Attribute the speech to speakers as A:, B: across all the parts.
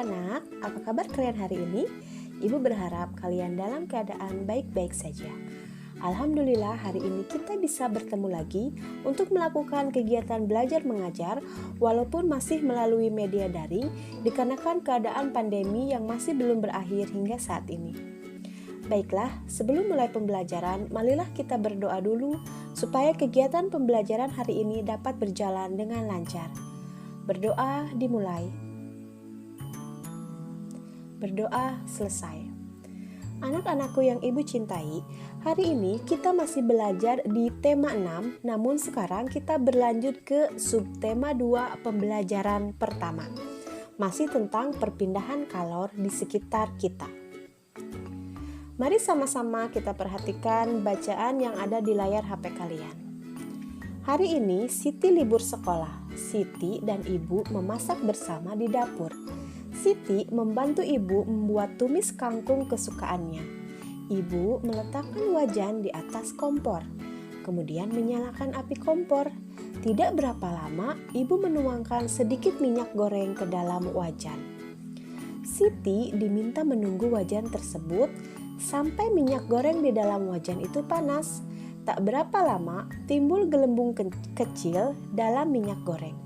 A: anak-anak, apa kabar kalian hari ini? Ibu berharap kalian dalam keadaan baik-baik saja. Alhamdulillah hari ini kita bisa bertemu lagi untuk melakukan kegiatan belajar mengajar walaupun masih melalui media daring dikarenakan keadaan pandemi yang masih belum berakhir hingga saat ini. Baiklah, sebelum mulai pembelajaran, marilah kita berdoa dulu supaya kegiatan pembelajaran hari ini dapat berjalan dengan lancar. Berdoa dimulai. Berdoa selesai. Anak-anakku yang ibu cintai, hari ini kita masih belajar di tema 6, namun sekarang kita berlanjut ke subtema 2 pembelajaran pertama. Masih tentang perpindahan kalor di sekitar kita. Mari sama-sama kita perhatikan bacaan yang ada di layar HP kalian. Hari ini Siti libur sekolah. Siti dan ibu memasak bersama di dapur. Siti membantu ibu membuat tumis kangkung kesukaannya. Ibu meletakkan wajan di atas kompor, kemudian menyalakan api kompor. Tidak berapa lama, ibu menuangkan sedikit minyak goreng ke dalam wajan. Siti diminta menunggu wajan tersebut sampai minyak goreng di dalam wajan itu panas. Tak berapa lama, timbul gelembung kecil dalam minyak goreng.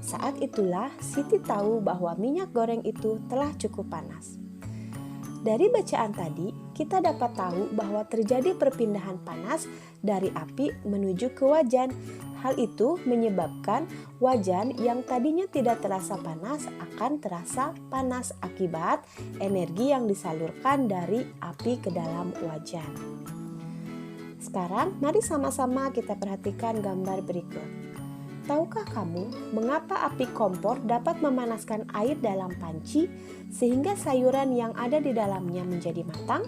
A: Saat itulah Siti tahu bahwa minyak goreng itu telah cukup panas. Dari bacaan tadi, kita dapat tahu bahwa terjadi perpindahan panas dari api menuju ke wajan. Hal itu menyebabkan wajan yang tadinya tidak terasa panas akan terasa panas akibat energi yang disalurkan dari api ke dalam wajan. Sekarang, mari sama-sama kita perhatikan gambar berikut. Tahukah kamu mengapa api kompor dapat memanaskan air dalam panci sehingga sayuran yang ada di dalamnya menjadi matang?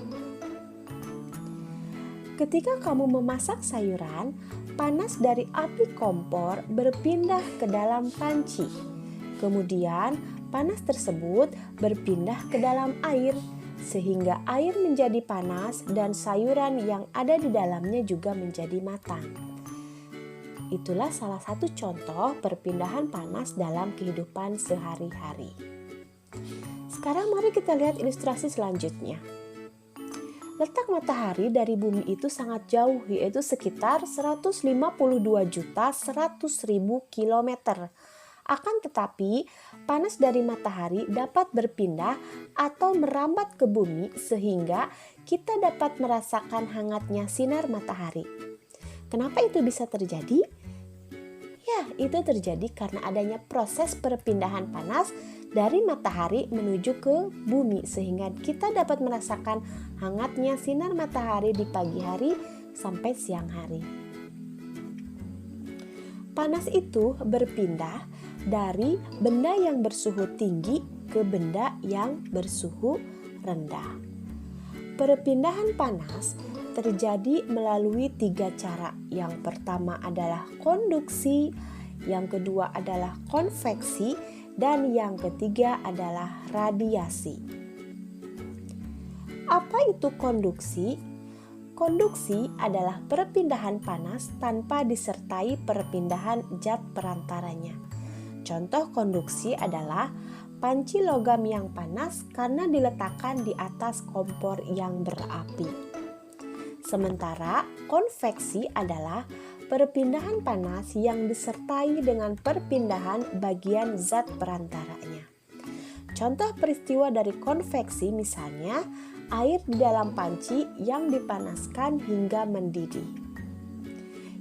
A: Ketika kamu memasak sayuran, panas dari api kompor berpindah ke dalam panci. Kemudian, panas tersebut berpindah ke dalam air sehingga air menjadi panas dan sayuran yang ada di dalamnya juga menjadi matang. Itulah salah satu contoh perpindahan panas dalam kehidupan sehari-hari. Sekarang mari kita lihat ilustrasi selanjutnya. Letak matahari dari bumi itu sangat jauh, yaitu sekitar 152.100.000 kilometer. Akan tetapi, panas dari matahari dapat berpindah atau merambat ke bumi sehingga kita dapat merasakan hangatnya sinar matahari. Kenapa itu bisa terjadi? Ya, itu terjadi karena adanya proses perpindahan panas dari matahari menuju ke bumi sehingga kita dapat merasakan hangatnya sinar matahari di pagi hari sampai siang hari. Panas itu berpindah dari benda yang bersuhu tinggi ke benda yang bersuhu rendah. Perpindahan panas terjadi melalui 3 cara. Yang pertama adalah konduksi, yang kedua adalah konveksi, dan yang ketiga adalah radiasi. Apa itu konduksi? Konduksi adalah perpindahan panas tanpa disertai perpindahan zat perantaranya. Contoh konduksi adalah panci logam yang panas karena diletakkan di atas kompor yang berapi. Sementara konveksi adalah perpindahan panas yang disertai dengan perpindahan bagian zat perantaranya. Contoh peristiwa dari konveksi misalnya air di dalam panci yang dipanaskan hingga mendidih.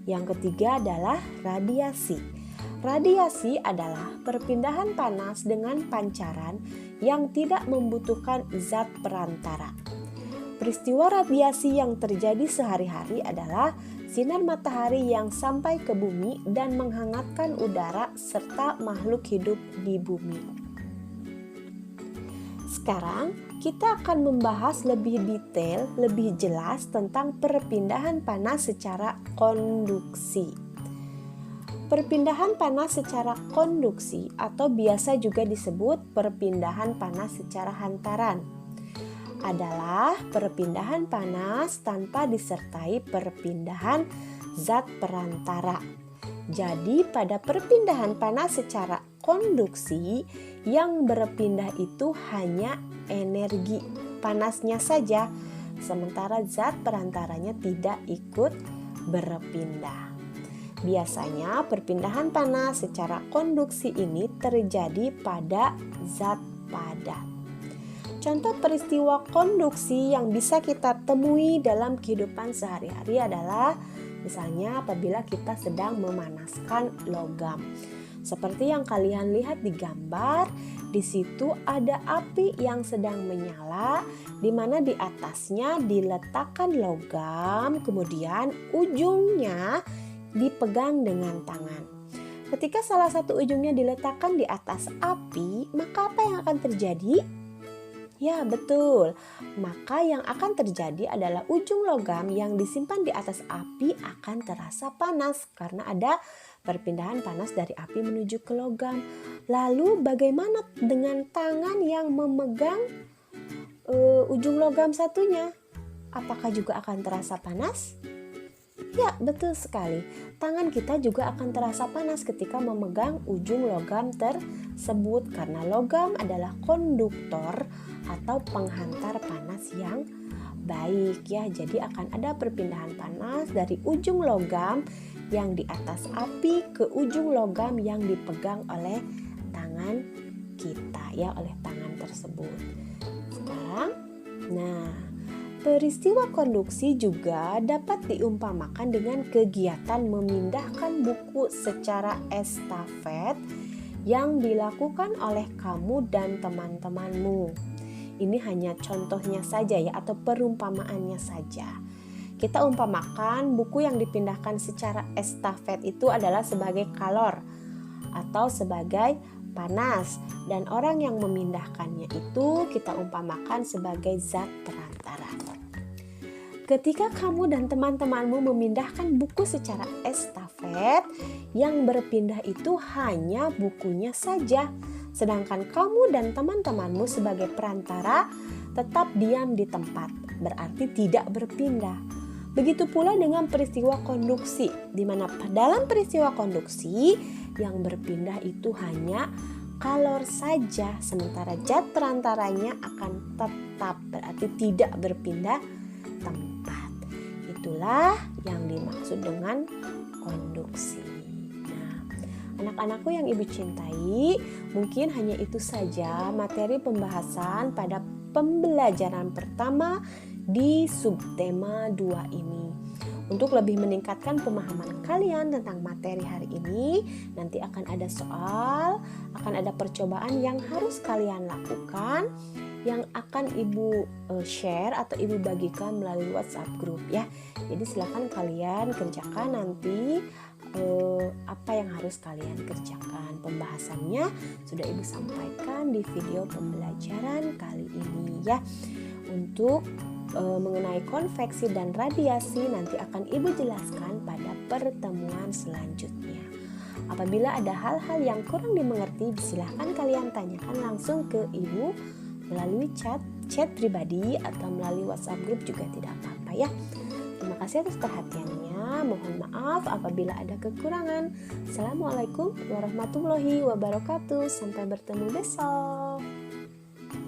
A: Yang ketiga adalah radiasi. Radiasi adalah perpindahan panas dengan pancaran yang tidak membutuhkan zat perantara. Peristiwa radiasi yang terjadi sehari-hari adalah sinar matahari yang sampai ke bumi dan menghangatkan udara serta makhluk hidup di bumi. Sekarang kita akan membahas lebih detail, lebih jelas tentang perpindahan panas secara konduksi. Perpindahan panas secara konduksi atau biasa juga disebut perpindahan panas secara hantaran adalah perpindahan panas tanpa disertai perpindahan zat perantara. Jadi pada perpindahan panas secara konduksi Yang berpindah itu hanya energi panasnya saja, sementara zat perantaranya tidak ikut berpindah. Biasanya perpindahan panas secara konduksi ini terjadi pada zat padat. Contoh peristiwa konduksi yang bisa kita temui dalam kehidupan sehari-hari adalah misalnya apabila kita sedang memanaskan logam. Seperti yang kalian lihat di gambar, di situ ada api yang sedang menyala, di mana di atasnya diletakkan logam, kemudian ujungnya dipegang dengan tangan. Ketika salah satu ujungnya diletakkan di atas api, maka apa yang akan terjadi? Ya, betul. Maka yang akan terjadi adalah ujung logam yang disimpan di atas api akan terasa panas karena ada perpindahan panas dari api menuju ke logam. Lalu bagaimana dengan tangan yang memegang ujung logam satunya? Apakah juga akan terasa panas? Ya, betul sekali. Tangan kita juga akan terasa panas ketika memegang ujung logam tersebut karena logam adalah konduktor atau penghantar panas yang baik ya. Jadi akan ada perpindahan panas dari ujung logam yang di atas api ke ujung logam yang dipegang oleh tangan kita ya, oleh tangan tersebut. Sekarang, peristiwa konduksi juga dapat diumpamakan dengan kegiatan memindahkan buku secara estafet yang dilakukan oleh kamu dan teman-temanmu. Ini hanya contohnya saja ya, atau perumpamaannya saja. Kita umpamakan buku yang dipindahkan secara estafet itu adalah sebagai kalor atau sebagai panas, dan orang yang memindahkannya itu kita umpamakan sebagai zat perantara. Ketika kamu dan teman-temanmu memindahkan buku secara estafet, yang berpindah itu hanya bukunya saja, sedangkan kamu dan teman-temanmu sebagai perantara tetap diam di tempat, berarti tidak berpindah. Begitu pula dengan peristiwa konduksi, di mana dalam peristiwa konduksi yang berpindah itu hanya kalor saja, sementara zat perantaranya akan tetap, berarti tidak berpindah tempat. Itulah yang dimaksud dengan konduksi. Anak-anakku yang ibu cintai, mungkin hanya itu saja materi pembahasan pada pembelajaran pertama di subtema 2 ini. Untuk lebih meningkatkan pemahaman kalian tentang materi hari ini, nanti akan ada soal, akan ada percobaan yang harus kalian lakukan, yang akan ibu share atau ibu bagikan melalui WhatsApp group ya. Jadi silakan kalian kerjakan nanti apa yang harus kalian kerjakan. Pembahasannya sudah ibu sampaikan di video pembelajaran kali ini ya. Untuk mengenai konveksi dan radiasi nanti akan ibu jelaskan pada pertemuan selanjutnya. Apabila ada hal-hal yang kurang dimengerti, silahkan kalian tanyakan langsung ke ibu melalui chat pribadi atau melalui WhatsApp group juga tidak apa-apa ya. Terima kasih atas perhatiannya. Mohon maaf apabila ada kekurangan. Assalamualaikum warahmatullahi wabarakatuh. Sampai bertemu besok.